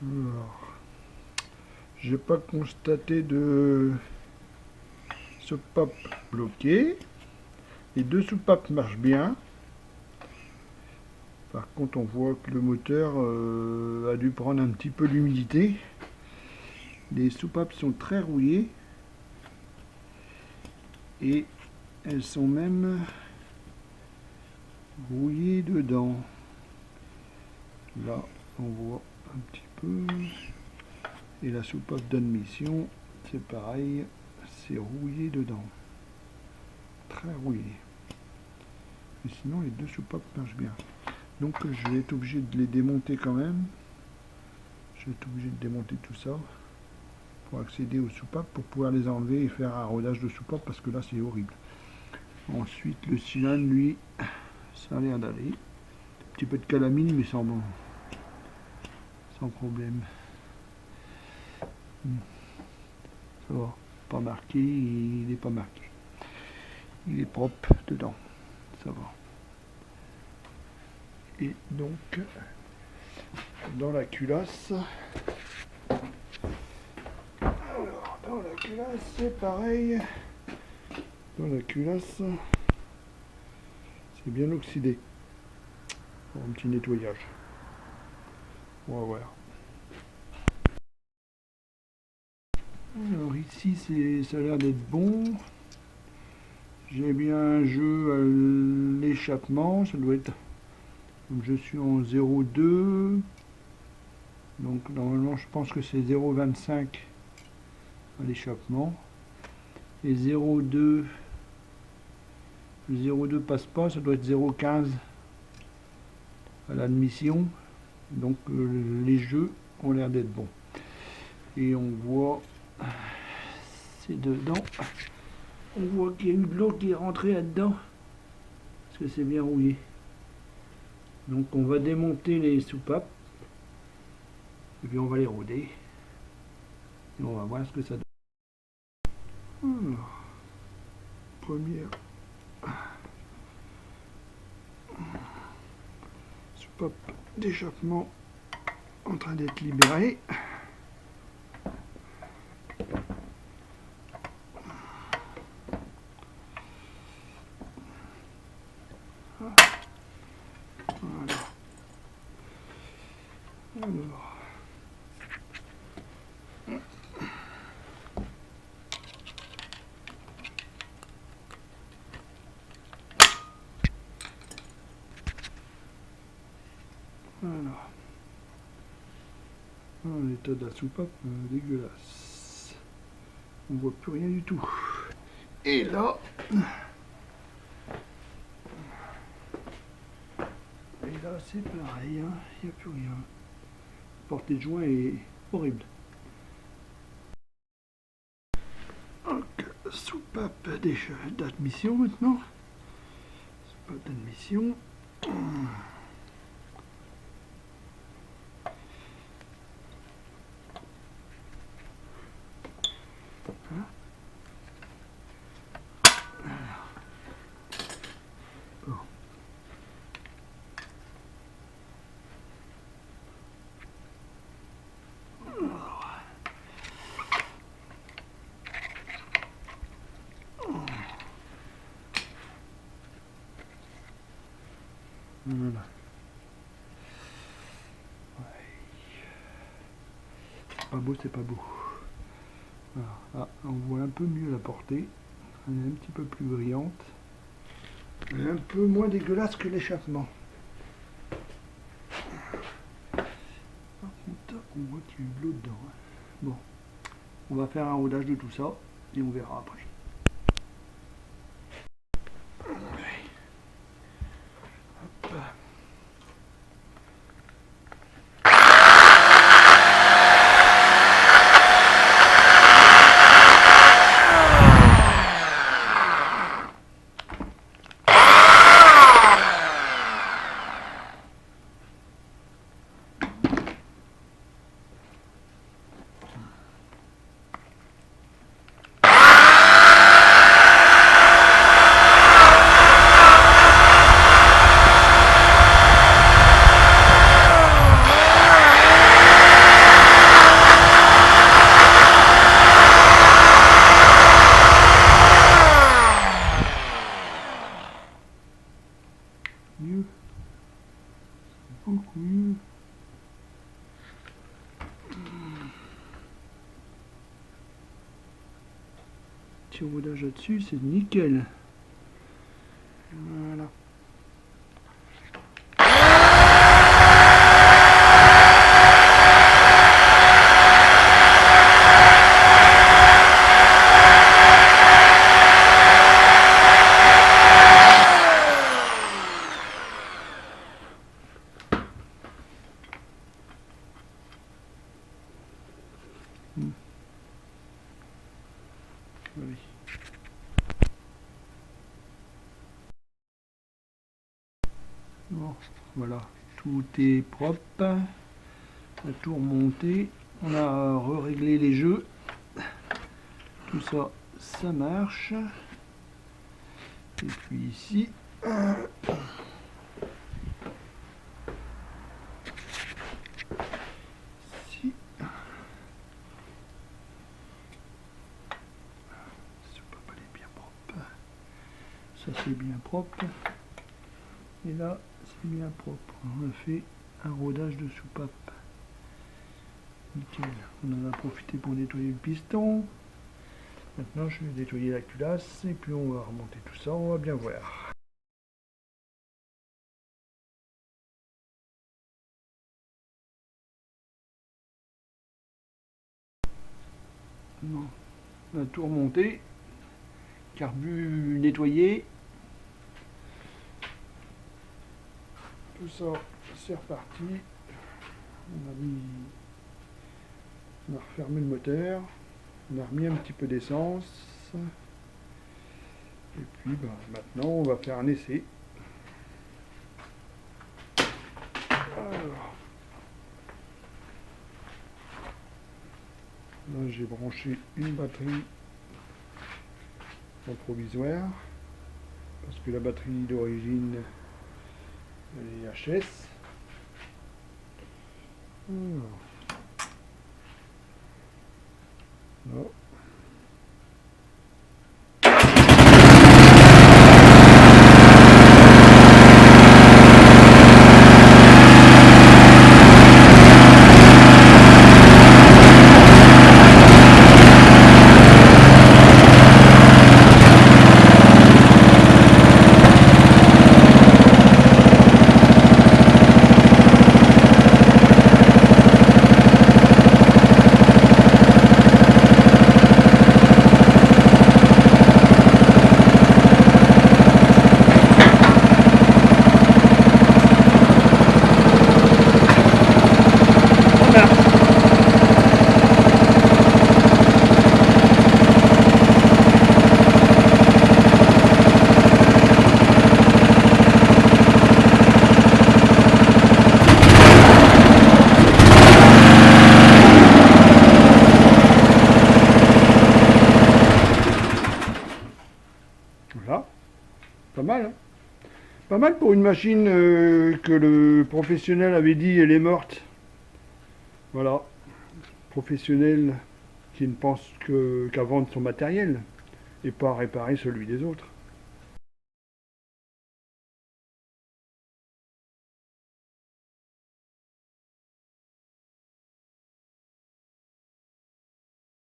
Alors, j'ai pas constaté de soupape bloquée. Les deux soupapes marchent bien. Par contre, on voit que le moteur a dû prendre un petit peu l'humidité. Les soupapes sont très rouillées. Et elles sont même rouillées dedans. Là, on voit un petit peu. Et la soupape d'admission, c'est pareil, c'est rouillé dedans. Très rouillé. Mais sinon, les deux soupapes marchent bien. Donc, je vais être obligé de les démonter quand même. Je vais être obligé de démonter tout ça pour accéder aux soupapes, pour pouvoir les enlever et faire un rodage de soupape, parce que là, c'est horrible. Ensuite, le cylindre, lui, ça a l'air d'aller. Un petit peu de calamine, mais sans problème. Ça va, pas marqué, il n'est pas marqué. Il est propre dedans, ça va. Et donc, dans la culasse, alors, dans la culasse, c'est pareil. Dans la culasse, c'est bien oxydé. Pour un petit nettoyage. On va voir. Alors ici, ça a l'air d'être bon. J'ai bien un jeu à l'échappement. Ça doit être, comme je suis en 0,2. Donc normalement, je pense que c'est 0,25 à l'échappement. Et 0,2. Le 0,2 passe pas, ça doit être 0,15 à l'admission. Donc les jeux ont l'air d'être bons. Et on voit, c'est dedans. On voit qu'il y a eu de l'eau qui est rentrée là-dedans. Parce que c'est bien rouillé. Donc on va démonter les soupapes. Et puis on va les rôder. Et on va voir ce que ça donne. Alors, première soupape d'échappement en train d'être libérée. Voilà. Alors. Voilà. L'état de la soupape, dégueulasse. On voit plus rien du tout. Et là, c'est pareil, hein. Il n'y a plus rien. La portée de joint est horrible. Donc, soupape d'admission maintenant. Soupape d'admission. Voilà. Ouais. C'est pas beau, c'est pas beau. Alors, là, on voit un peu mieux la portée. Elle est un petit peu plus brillante. Elle est un peu moins dégueulasse que l'échappement. Par contre, on voit qu'il y a eu de l'eau dedans. Bon, on va faire un rodage de tout ça et on verra après. petit rodage là-dessus, c'est nickel. Voilà. Oui. Bon, voilà, tout est propre, on a tout remonté, on a réglé les jeux, tout ça, ça marche. Et puis ici, ici, elle est bien propre, ça c'est bien propre, et là c'est bien propre. On a fait un rodage de soupape. Nickel. On en a profité pour nettoyer le piston. Maintenant je vais nettoyer la culasse et puis on va remonter tout ça, on va bien voir. Non. On a tout remonté, carbu nettoyé, tout ça c'est reparti. On a refermé le moteur, on a remis un petit peu d'essence, et puis maintenant on va faire un essai. Alors, là j'ai branché une batterie en provisoire, parce que la batterie d'origine elle est HS. Alors, là. Voilà, pas mal, hein. Pas mal pour une machine que le professionnel avait dit elle est morte. Voilà, professionnel qui ne pense qu'à vendre son matériel et pas à réparer celui des autres.